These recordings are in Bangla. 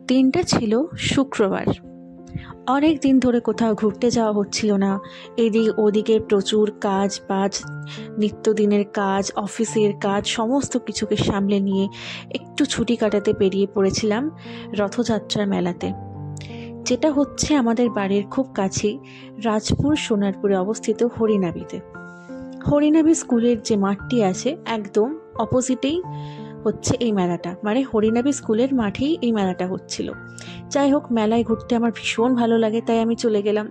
দিনটা ছিল শুক্রবার। অনেক দিন ধরে কোথাও ঘুরতে যাওয়া হচ্ছিল না। এদিক ওদিকে প্রচুর কাজ বাজ, নিত্যদিনের কাজ, অফিসের কাজ সমস্ত কিছুকে সামলে নিয়ে একটু ছুটি কাটাতে বেরিয়ে পড়েছিলাম রথযাত্রার মেলাতে, যেটা হচ্ছে আমাদের বাড়ির খুব কাছেই রাজপুর সোনারপুরে অবস্থিত হরিনাবিতে। হরিনাবি স্কুলের যে মাঠটি আছে একদম অপোজিটেই হচ্ছে এই মেলাটা, মানে হরিনাবি স্কুলের মাঠেই এই মেলাটা হচ্ছিল। যাই হোক, মেলায় ঘুরতে আমার ভীষণ ভালো লাগে, তাই আমি চলে গেলাম।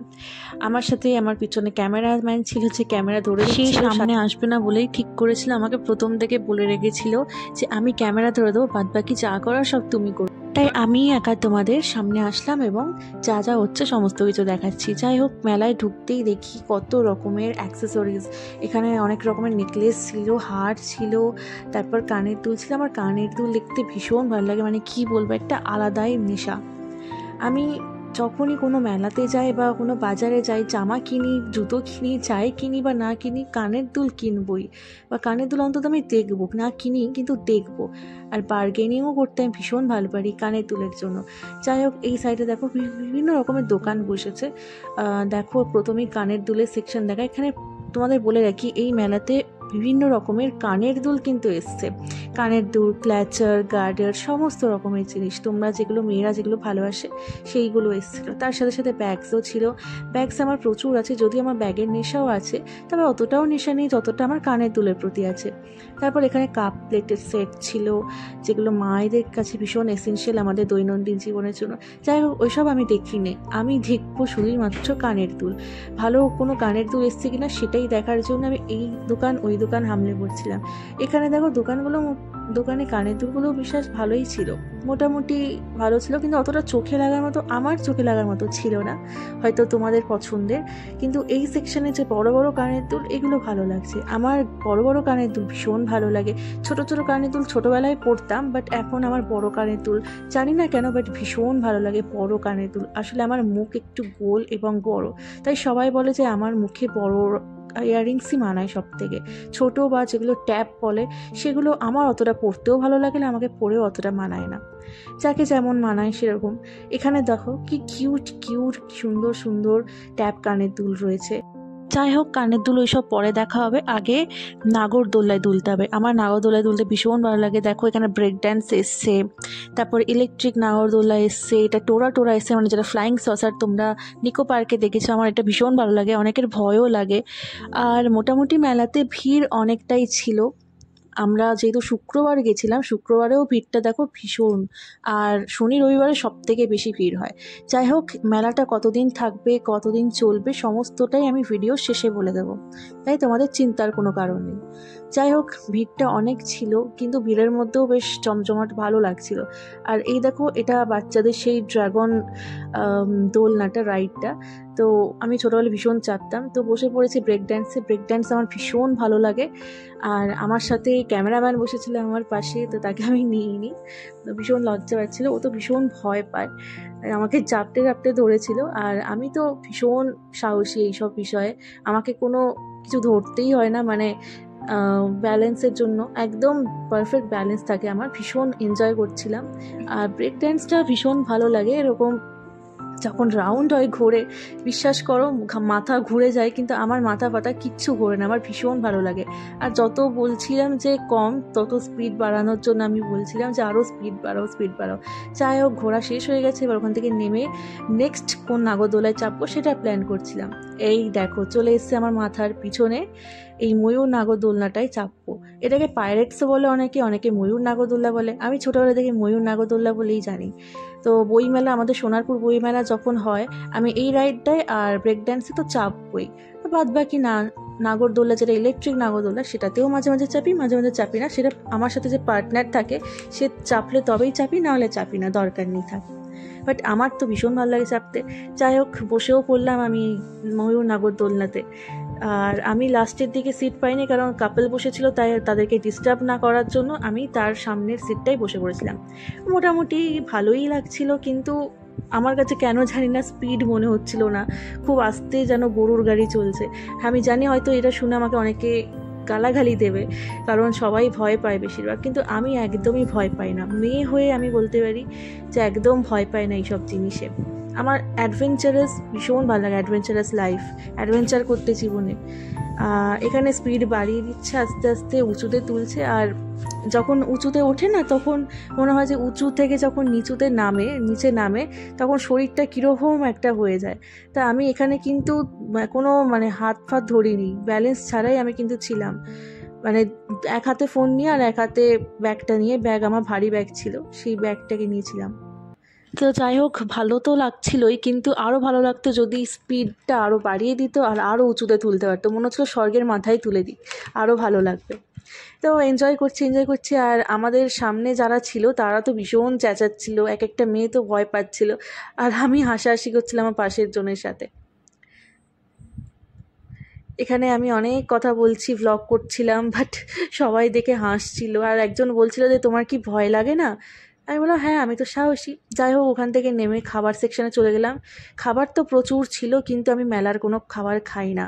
আমার সাথে আমার পিছনে ক্যামেরাম্যান ছিল, যে ক্যামেরা ধরে সে সামনে আসবে না বলেই ঠিক করেছিল, আমাকে প্রথম থেকে বলে রেখেছিল যে আমি ক্যামেরা ধরে দেবো, বাদ বাকি যা করার সব তুমি করো। তাই আমি একা তোমাদের সামনে আসলাম এবং যা যা হচ্ছে সমস্ত কিছু দেখাচ্ছি। যাই হোক, মেলায় ঢুকতেই দেখি কত রকমের অ্যাক্সেসরিজ। এখানে অনেক রকমের নেকলেস ছিল, হার ছিল, তারপর কানের দুল ছিল। আমার কানের দুল দেখতে ভীষণ ভালো লাগে, মানে কি বলবো, একটা আলাদাই নেশা। আমি যখনই কোনো মেলাতে যাই বা কোনো বাজারে যাই, জামা কিনি, জুতো কিনি, চাই কিনি বা না কিনি, কানের দুল কিনবই, বা কানের দুল অন্তত আমি দেখবো, না কিনি কিন্তু দেখবো। আর বার্গেনিংও করতে আমি ভীষণ ভালো পারি কানের দুলের জন্য। যাই হোক, এই সাইডে দেখো বিভিন্ন রকমের দোকান বসেছে। দেখো, প্রথমেই কানের দুলের সেকশন দেখা। এখানে তোমাদের বলে রাখি, এই মেলাতে বিভিন্ন রকমের কানের দুল কিন্তু এসছে। কানের দুল, ক্ল্যাচার, গার্ডার, সমস্ত রকমের জিনিস, তোমরা যেগুলো মেয়েরা যেগুলো ভালোবাসে সেইগুলো এসেছিলো। তার সাথে সাথে ব্যাগসও ছিল। ব্যাগস আমার প্রচুর আছে, যদি আমার ব্যাগের নেশাও আছে, তবে অতটাও নেশা নেই যতটা আমার কানের দুলের প্রতি আছে। তারপর এখানে কাপ প্লেটের সেট ছিল, যেগুলো মায়েদের কাছে ভীষণ এসেনশিয়াল আমাদের দৈনন্দিন জীবনের জন্য। যাই হোক, ওইসব আমি দেখিনি, আমি দেখবো শুধুই মাত্র কানের দুল। ভালো কোনো কানের দুল এসছে কিনা সেটাই দেখার জন্য আমি এই দোকান ওই দোকান হামলে পড়ছিলাম। এখানে দেখো দোকানে কানের দুলগুলো বিশেষ ভালোই ছিল, মোটামুটি ভালো ছিল, কিন্তু অতটা চোখে লাগার মতো, আমার চোখে লাগার মতো ছিল না, হয়তো তোমাদের পছন্দের। কিন্তু এই সেকশনে যে বড় বড় কানের দুল, এগুলো ভালো লাগছে। আমার বড় বড় কানের দুল ভীষণ ভালো লাগে। ছোট ছোট কানের দুল ছোটবেলায় পরতাম, বাট এখন আমার বড় কানের দুল জানি না কেন, বাট ভীষণ ভালো লাগে বড় কানের দুল। আসলে আমার মুখ একটু গোল এবং বড়, তাই সবাই বলে যে আমার মুখে বড় ইয়াররিংসই মানায় সব থেকে। ছোটো বা যেগুলো ট্যাপ বলে, সেগুলো আমার অতটা পরতেও ভালো লাগে না, আমাকে পরেও অতটা মানায় না, যাকে যেমন মানায় সেরকম। এখানে দেখো কি কিউট কিউট সুন্দর সুন্দর ট্যাপ কানের দুল রয়েছে। যাই হোক, কানের দুল ওইসব পরে দেখা হবে, আগে নাগরদোলায় দুলতে হবে। আমার নাগরদোলায় দুলতে ভীষণ ভালো লাগে। দেখো, এখানে ব্রেক ড্যান্স এসছে, তারপর ইলেকট্রিক নাগরদোলা এসছে, এটা টোরা টোরা এসছে, মানে যেটা ফ্লাইং সসার তোমরা নিকো পার্কে দেখেছো। আমার এটা ভীষণ ভালো লাগে, অনেকের ভয়ও লাগে। আর মোটামুটি মেলাতে ভিড় অনেকটাই ছিল। আমরা যেহেতু শুক্রবার গেছিলাম, শুক্রবারেও ভিড়টা দেখো ভীষণ, আর শনি রবিবারে সব থেকে বেশি ভিড় হয়। যাই হোক, মেলাটা কতদিন থাকবে, কতদিন চলবে, সমস্তটাই আমি ভিডিও শেষে বলে দেবো, তাই তোমাদের চিন্তার কোনো কারণ নেই। যাই হোক, ভিড়টা অনেক ছিল, কিন্তু ভিড়ের মধ্যেও বেশ জমজমাট ভালো লাগছিল। আর এই দেখো, এটা বাচ্চাদের সেই ড্রাগন দোলনাটা, রাইডটা। তো আমি ছোটোবেলায় ভীষণ চাপতাম, তো বসে পড়েছি ব্রেক ড্যান্সে। ব্রেক ড্যান্স আমার ভীষণ ভালো লাগে। আর আমার সাথে ক্যামেরাম্যান বসেছিল আমার পাশে, তো তাকে আমি নিইনি, তো ভীষণ লজ্জা পাচ্ছিল, ও তো ভীষণ ভয় পায়, আমাকে চাপতে চাপতে ধরেছিল। আর আমি তো ভীষণ সাহসী এইসব বিষয়ে, আমাকে কোনো কিছু ধরতেই হয় না, মানে ব্যালেন্সের জন্য একদম পারফেক্ট ব্যালেন্স থাকে আমার। ভীষণ এনজয় করছিলাম। আর ব্রেক ড্যান্সটা ভীষণ ভালো লাগে, এরকম যখন রাউন্ড হয় ঘোরে, বিশ্বাস করো মাথা ঘুরে যায়, কিন্তু আমার মাথা ফাতা কিচ্ছু ঘোরে না, আমার ভীষণ ভালো লাগে। আর যত বলছিলাম যে কম, তত স্পিড বাড়ানোর জন্য আমি বলছিলাম যে আরও স্পিড বাড়াও, স্পিড বাড়াও। যাই হোক, ঘোরা শেষ হয়ে গেছে, এবার ওখান থেকে নেমে নেক্সট কোন নাগরদোলায় চাপবো সেটা প্ল্যান করছিলাম। এই দেখো, চলে এসছে আমার মাথার পিছনে এই ময়ূর নাগরদোলনাটাই চাপবো। এটাকে পাইরেটসও বলে অনেকে, অনেকে ময়ূর নাগরদোল্লা বলে। আমি ছোটোবেলা থেকে ময়ূর নাগরদোল্লা বলেই জানি। তো বইমেলা, আমাদের সোনারপুর বইমেলা যখন হয়, আমি এই রাইডটায় আর ব্রেক ড্যান্সে তো চাপবই। বাদ বাকি নাগরদোল্লা, যেটা ইলেকট্রিক নাগরদোল্লা, সেটাতেও মাঝে মাঝে চাপি, মাঝে মাঝে চাপি না। সেটা আমার সাথে যে পার্টনার থাকে, সে চাপলে তবেই চাপি, না হলে চাপি না, দরকার নেই থাকে। বাট আমার তো ভীষণ ভালো লাগে চাপতে। যাই হোক, বসেও পড়লাম আমি ময়ূর নাগরদোলনাতে। আর আমি লাস্টের দিকে সিট পাইনি, কারণ কাপল বসেছিল, তাই তাদেরকে ডিস্টার্ব না করার জন্য আমি তার সামনের সিটটাই বসে পড়েছিলাম। মোটামুটি ভালোই লাগছিল, কিন্তু আমার কাছে কেন জানি না স্পিড মনে হচ্ছিল না, খুব আস্তে, যেন গরুর গাড়ি চলছে। আমি জানি হয়তো এটা শুনে আমাকে অনেকে গালাগালি দেবে, কারণ সবাই ভয় পায় বেশিরভাগ, কিন্তু আমি একদমই ভয় পাই না। মেয়ে হয়ে আমি বলতে পারি যে একদম ভয় পাই না এইসব জিনিসে। আমার অ্যাডভেঞ্চারাস ভীষণ ভালো লাগে, অ্যাডভেঞ্চারাস লাইফ, অ্যাডভেঞ্চার করতে জীবনে। এখানে স্পিড বাড়িয়ে দিচ্ছে, আস্তে আস্তে উঁচুতে তুলছে, আর যখন উঁচুতে ওঠে না তখন মনে হয় যে উঁচু থেকে যখন নিচে নামে তখন শরীরটা কীরকম একটা হয়ে যায়। তা আমি এখানে কিন্তু কোনো হাত ফাত ধরিনি, ব্যালেন্স ছাড়াই আমি কিন্তু ছিলাম, এক হাতে ফোন নিয়ে আর এক হাতে ব্যাগটা নিয়ে, ব্যাগ আমার ভারী ব্যাগ ছিল, সেই ব্যাগটাকে নিয়েছিলাম। তো যাই হোক, ভালো তো লাগছিলই, কিন্তু আরও ভালো লাগতো যদি স্পিডটা আরও বাড়িয়ে দিত আর আরও উঁচুতে তুলতে পারতো, মনে হচ্ছিলো স্বর্গের মাথায় তুলে দিই, আরও ভালো লাগবে। তো এনজয় করছি। আর আমাদের সামনে যারা ছিল তারা তো ভীষণ চেঁচাচ্ছিল, এক একটা মেয়ে তো ভয় পাচ্ছিল, আর আমি হাসাহাসি করছিলাম আমার পাশের জনের সাথে। এখানে আমি অনেক কথা বলছি, ভ্লগ করছিলাম, বাট সবাই দেখে হাসছিল, আর একজন বলছিল যে তোমার কি ভয় লাগে না? আমি বললাম হ্যাঁ, আমি তো সাহসী। যাই হোক, ওখান থেকে নেমে খাবার সেকশানে চলে গেলাম। খাবার তো প্রচুর ছিল, কিন্তু আমি মেলার কোনো খাবার খাই না,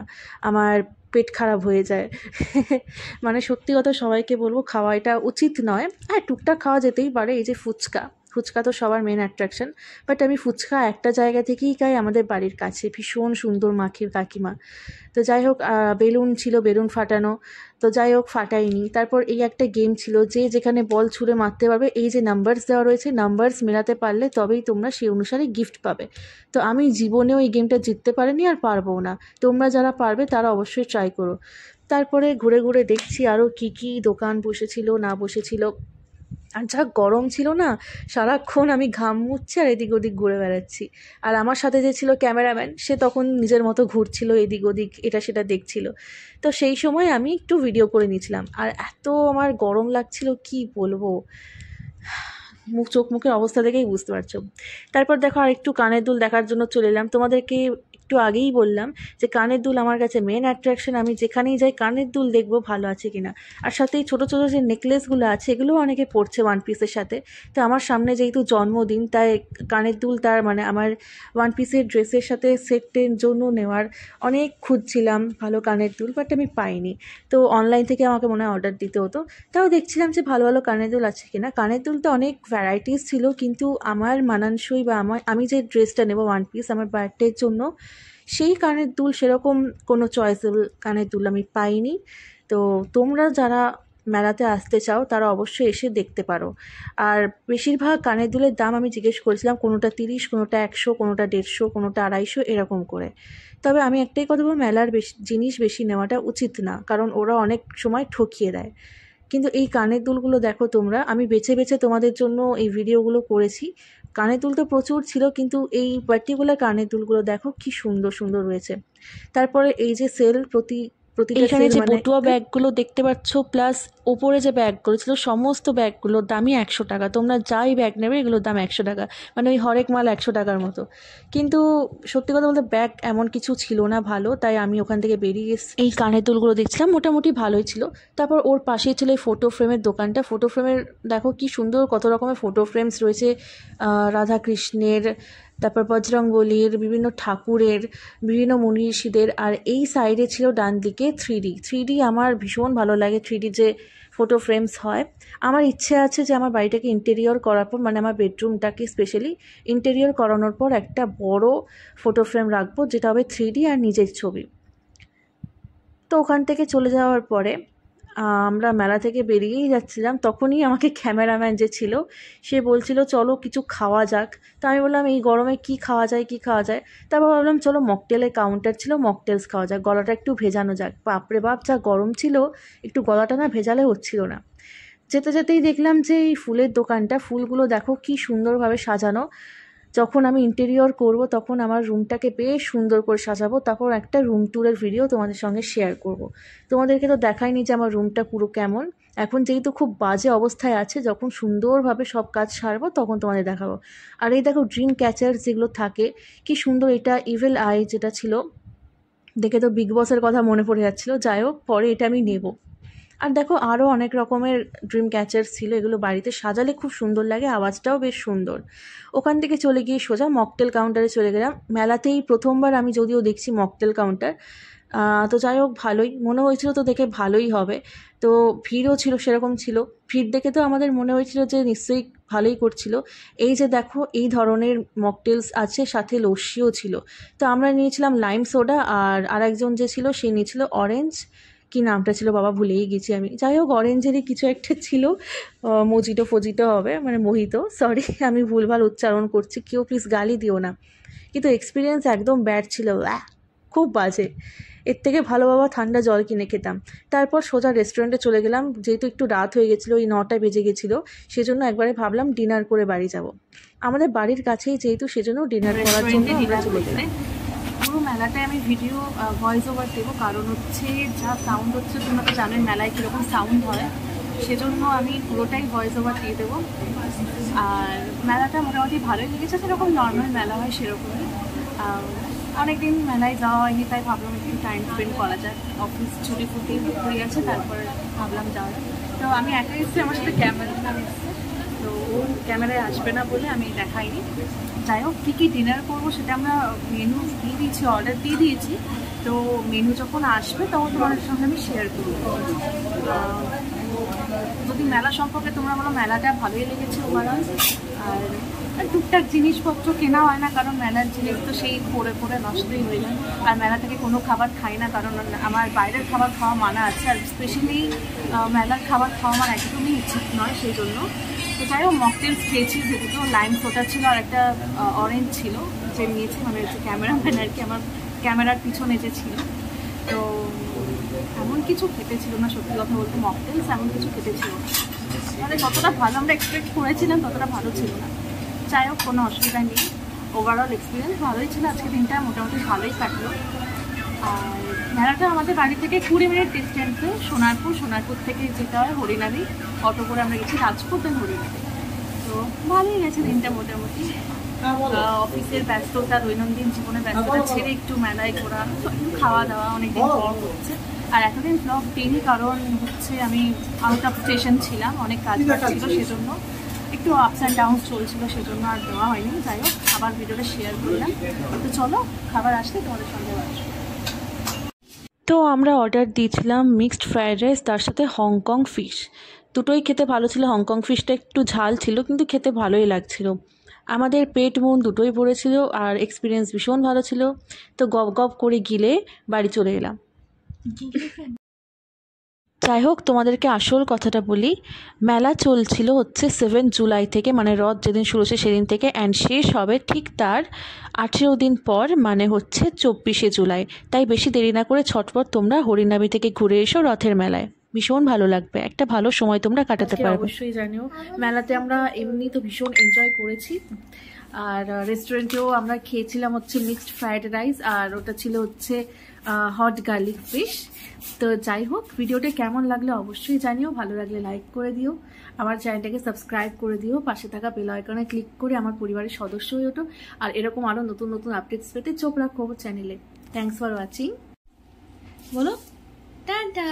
আমার পেট খারাপ হয়ে যায়। সত্যি কথা সবাইকে বলবো, খাওয়া এটা উচিত নয়। হ্যাঁ, টুকটাক খাওয়া যেতেই পারে, এই যে ফুচকা তো সবার মেন অ্যাট্রাকশন, বাট আমি ফুচকা একটা জায়গা থেকেই খাই, আমাদের বাড়ির কাছে, ভীষণ সুন্দর মাখে কাকিমা। তো যাই হোক, বেলুন ছিল, বেলুন ফাটানো, তো যাই হোক ফাটাইনি। তারপর এই একটা গেম ছিল, যে যেখানে বল ছুঁড়ে মারতে পারবে, এই যে নাম্বারস দেওয়া রয়েছে, নাম্বারস মেলাতে পারলে তবেই তোমরা সেই অনুসারে গিফট পাবে। তো আমি জীবনেও এই গেমটা জিততে পারিনি, আর পারবও না। তোমরা যারা পারবে তারা অবশ্যই ট্রাই করো। তারপরে ঘুরে ঘুরে দেখছি আরও কী দোকান বসেছিল না বসেছিল, আর যা গরম ছিল না, সারাক্ষণ আমি ঘাম মুছছি আর এদিক ওদিক ঘুরে বেড়াচ্ছি। আর আমার সাথে যে ছিল ক্যামেরাম্যান, সে তখন নিজের মতো ঘুরছিল, এদিক ওদিক এটা সেটা দেখছিল। তো সেই সময় আমি একটু ভিডিও করে নিয়েছিলাম, আর এত আমার গরম লাগছিল কি বলবো, চোখ মুখের অবস্থা দেখেই বুঝতে পারছো। তারপর দেখো, আর একটু কানের দুল দেখার জন্য চলে এলাম। তোমাদেরকে একটু আগেই বললাম যে কানের দুল আমার কাছে মেন অ্যাট্রাকশন, আমি যেখানেই যাই কানের দুল দেখবো ভালো আছে কিনা। আর সাথে এই ছোটো ছোটো যে নেকলেসগুলো আছে, এগুলোও অনেকে পরছে ওয়ান পিসের সাথে। তো আমার সামনে যেহেতু জন্মদিন, তাই কানের দুল তার আমার ওয়ান পিসের ড্রেসের সাথে সেটের জন্য নেওয়ার অনেক খুঁজছিলাম ভালো কানের দুল, বাট আমি পাইনি। তো অনলাইন থেকে আমাকে মনে হয় অর্ডার দিতে হতো। তাও দেখছিলাম যে ভালো ভালো কানের দুল আছে কিনা। কানের দুল তো অনেক ভ্যারাইটিস ছিল, কিন্তু আমার মানানসই বা আমি যে ড্রেসটা নেবো ওয়ান পিস আমার বার্থডের জন্য, সেই কানের দুল সেরকম কোনো চয়েসেবল কানের দুল আমি পাইনি। তো তোমরা যারা মেলাতে আসতে চাও তারা অবশ্যই এসে দেখতে পারো। আর বেশিরভাগ কানের দুলের দাম আমি জিজ্ঞেস করেছিলাম, কোনোটা 30, কোনোটা 100, কোনোটা 150, কোনোটা 250, এরকম করে। তবে আমি একটাই কথা বলবো, মেলার জিনিস বেশি নেওয়াটা উচিত না, কারণ ওরা অনেক সময় ঠকিয়ে দেয়। কিন্তু এই কানের দুলগুলো দেখো তোমরা, আমি বেছে বেছে তোমাদের জন্য এই ভিডিওগুলো করেছি। কানের দুল তো প্রচুর ছিল, কিন্তু এই পার্টিকুলার কানের দুলগুলো দেখো কি সুন্দর সুন্দর রয়েছে। তারপরে এই যে এইখানে যে বটুয়া ব্যাগগুলো দেখতে পাচ্ছ, প্লাস ওপরে যে ব্যাগগুলো ছিল, সমস্ত ব্যাগগুলোর দামই 100 টাকা। তোমরা যাই ব্যাগ নেবে এগুলোর দাম 100 টাকা, ওই হরেক মাল 100 টাকার মতো। কিন্তু সত্যি কথা বলতে ব্যাগ এমন কিছু ছিল না ভালো, তাই আমি ওখান থেকে বেরিয়ে এসে এই কানের দুলগুলো দেখছিলাম, মোটামুটি ভালোই ছিল। তারপর ওর পাশেই ছিল এই ফটো ফ্রেমের দোকানটা। ফটো ফ্রেমের দেখো কি সুন্দর, কত রকমের ফটো ফ্রেমস রয়েছে, রাধাকৃষ্ণের, তারপর বজরংবলীর, বিভিন্ন ঠাকুরের, বিভিন্ন মনীষীদের। আর এই সাইডে ছিল ডান দিকে 3D। আমার ভীষণ ভালো লাগে 3D যে ফটো ফ্রেমস হয়। আমার ইচ্ছে আছে যে আমার বাড়িটাকে ইন্টেরিয়র করার পর, আমার বেডরুমটাকে স্পেশালি ইন্টেরিয়র করানোর পর একটা বড় ফটো ফ্রেম রাখবো, যেটা হবে 3D আর নিজের ছবি। তো ওখান থেকে চলে যাওয়ার পরে আমরা মেলা থেকে বেরিয়েই যাচ্ছিলাম, তখনই আমাকে ক্যামেরাম্যান যে ছিল সে বলছিল চলো কিছু খাওয়া যাক। তো আমি বললাম এই গরমে কি খাওয়া যায়। তারপর ভাবলাম চলো মকটেলের কাউন্টার ছিল, মকটেলস খাওয়া যাক, গলাটা একটু ভেজানো যাক। বাপরে বাপ, যা গরম ছিল, একটু গলাটা না ভেজালে হচ্ছিল না। যেতে যেতেই দেখলাম যে এই ফুলের দোকানটা, ফুলগুলো দেখো কি সুন্দরভাবে সাজানো। যখন আমি ইন্টেরিয়র করব তখন আমার রুমটাকে বেশ সুন্দর করে সাজাবো, তারপর একটা রুম ট্যুরের ভিডিও তোমাদের সঙ্গে শেয়ার করব। তোমাদেরকে তো দেখাইনি যে আমার রুমটা পুরো কেমন। এখন যেহেতু খুব বাজে অবস্থায় আছে, যখন সুন্দরভাবে সব কাজ সারবো তখন তোমাদের দেখাবো। আর এই দেখো ড্রিম ক্যাচার যেগুলো থাকে, কি সুন্দর। এটা ইভিল আই যেটা ছিল, দেখে তো বিগ বসের কথা মনে পড়ে যাচ্ছিলো। যাই হোক, পরে এটা আমি নেব। আর দেখো আরও অনেক রকমের ড্রিম ক্যাচার ছিল, এগুলো বাড়িতে সাজালে খুব সুন্দর লাগে, আওয়াজটাও বেশ সুন্দর। ওখান থেকে চলে গিয়ে সোজা মকটেল কাউন্টারে চলে গেলাম। মেলাতেই প্রথমবার আমি যদিও দেখছি মকটেল কাউন্টার, তো যাই হোক ভালোই মনে হয়েছিল, তো দেখে ভালোই হবে। তো ভিড়ও ছিল, সেরকম ছিল। ভিড় দেখে তো আমাদের মনে হয়েছিল যে নিশ্চয়ই ভালোই করছিল। এই যে দেখো এই ধরনের মকটেলস আছে, সাথে লস্যিও ছিল। তো আমরা নিয়েছিলাম লাইম সোডা, আর আরেকজন যে ছিল সে নিয়েছিল অরেঞ্জ, কি নামটা ছিল বাবা ভুলেই গেছি আমি। যাই হোক অরেঞ্জেরই কিছু একটা ছিল, মজিটো ফজিটো হবে, মানে মোহিত, সরি আমি ভুলভাল উচ্চারণ করছি, কেউ প্লিজ গালি দিও না। কিন্তু এক্সপিরিয়েন্স একদম ব্যাড ছিল, খুব বাজে। এর থেকে ভালো বাবা ঠান্ডা জল কিনে খেতাম। তারপর সোজা রেস্টুরেন্টে চলে গেলাম, যেহেতু একটু রাত হয়ে গেছিলো, ওই 9টা বেজে গেছিলো, সেজন্য একবারে ভাবলাম ডিনার করে বাড়ি যাব। আমাদের বাড়ির কাছেই যেহেতু, সেজন্য ডিনার করার জন্য আমরা চলে গেলাম। পুরো মেলাটায় আমি ভিডিও ভয়েস ওভার দেবো, কারণ হচ্ছে যা সাউন্ড হচ্ছে তোমরা তো জানেন মেলায় কীরকম সাউন্ড হয়, সেজন্য আমি পুরোটাই ভয়েস ওভার দিয়ে দেবো। আর মেলাটা মোটামুটি ভালোই লেগেছে, সেরকম নর্মাল মেলা হয় সেরকমই। অনেকদিন মেলায় যাওয়া হয়নি, তাই ভাবলাম একটু টাইম স্পেন্ড করা যায়। অফিস ছুটি ফুটি হয়ে গেছে, তারপর ভাবলাম যাওয়া। তো আমি একাই এসেছি, আমার সাথে ক্যামেরাম্যান এসেছে, তো ও ক্যামেরায় আসবে না বলে আমি দেখাইনি। যাই হোক কী কী ডিনার করবো সেটা আমরা মেনু দিয়ে দিয়েছি, অর্ডার দিয়ে দিয়েছি। তো মেনু যখন আসবে তখন তোমাদের সঙ্গে আমি শেয়ার করবো। যদি মেলা সম্পর্কে তোমরা বলো, মেলাটা ভালোই লেগেছে ওভারঅল। আর টুকটাক জিনিসপত্র কেনা হয় না, কারণ মেলার জিনিস তো সেই পরে পরে নষ্টই হয়ে যায়। আর মেলা থেকে কোনো খাবার খাই না, কারণ আমার বাইরের খাবার খাওয়া মানা আছে, আর স্পেশালি মেলার খাবার খাওয়া আমার একদমই উচিত নয়, সেই জন্য। তো যাই হোক মকটেলস খেয়েছি, যেহেতু লাইম সোডা ছিল আর একটা অরেঞ্জ ছিল, যে নিয়েছি, মানে হচ্ছে ক্যামেরাম্যান আর কি, আমার ক্যামেরার পিছনে যে ছিল। তো এমন কিছু খেতে ছিল না, সত্যি কথা বলতে মকটেলস এমন কিছু খেতে ছিল না, মানে যতটা ভালো আমরা এক্সপেক্ট করেছিলাম ততটা ভালো ছিল না। যাই হোক কোনো অসুবিধা নেই, ওভারঅল এক্সপিরিয়েন্স ভালোই ছিল। আজকে দিনটা মোটামুটি ভালোই কাটলো। আর মেলাটা আমাদের বাড়ি থেকে 20 মিনিট ডিস্টেন্সে, সোনারপুর থেকে যেতে হয় হরিনাবি, অটো করে আমরা গেছি রাজপুর দেন হরিনাবি। তো ভালোই গেছে দিনটা মোটামুটি। অফিসের ব্যস্ততা, দৈনন্দিন জীবনের ব্যস্ততা ছেড়ে একটু মেলায় ঘোরা, খাওয়া দাওয়া অনেকদিন পর হচ্ছে। আর এতদিন ব্লগ দিইনি, কারণ হচ্ছে আমি আউট অফ স্টেশন ছিলাম, অনেক কাজ ছিল, সেজন্য একটু আপস অ্যান্ড ডাউন চলছিল, সেজন্য আর দেওয়া হয়নি। যাই হোক আবার ভিডিওটা শেয়ার করলাম। তো চলো খাবার আসলে তোমাদের সঙ্গে আসবো। তো আমরা অর্ডার দিয়েছিলাম মিক্সড ফ্রায়েড রাইস, তার সাথে হংকং ফিশ। দুটোই খেতে ভালো ছিল, হংকং ফিশটা একটু ঝাল ছিল, কিন্তু খেতে ভালোই লাগছিল। আমাদের পেট মন দুটোই ভরেছিল, আর এক্সপিরিয়েন্স ভীষণ ভালো ছিল। তো গপ গপ করে গিলে বাড়ি চলে এলাম। যাই হোক তোমাদেরকে আসল কথাটা বলি, মেলা চলছিল হচ্ছে 7 জুলাই থেকে, মানে রথ যেদিন শুরু হচ্ছে সেদিন থেকে, অ্যান্ড শেষ হবে ঠিক তার 18 দিন পর, মানে হচ্ছে 24শে জুলাই। তাই বেশি দেরি না করে ছটপট তোমরা হরিনাবি থেকে ঘুরে এসো রথের মেলায়, ভীষণ ভালো লাগবে, একটা ভালো সময় তোমরা কাটাতে পারবে। অবশ্যই জানিও, মেলাতে আমরা এমনি তো ভীষণ এনজয় করেছি। আর রেস্টুরেন্টেও আমরা খেয়েছিলাম হচ্ছে মিক্সড ফ্রাইড রাইস, আর ওটা ছিল হচ্ছে হট গার্লিক ফিশ। তো যাই হোক ভিডিওটা কেমন লাগলো অবশ্যই জানিও, ভালো লাগলে লাইক করে দিও, আমার চ্যানেলটাকে সাবস্ক্রাইব করে দিও, পাশে থাকা বেল আইকনে ক্লিক করে আমার পরিবারের সদস্য হয়ে ওঠো। আর এরকম আরও নতুন নতুন আপডেটস পেতে চোখ রাখো চ্যানেলে। থ্যাংকস ফর ওয়াচিং, বলো টাটা।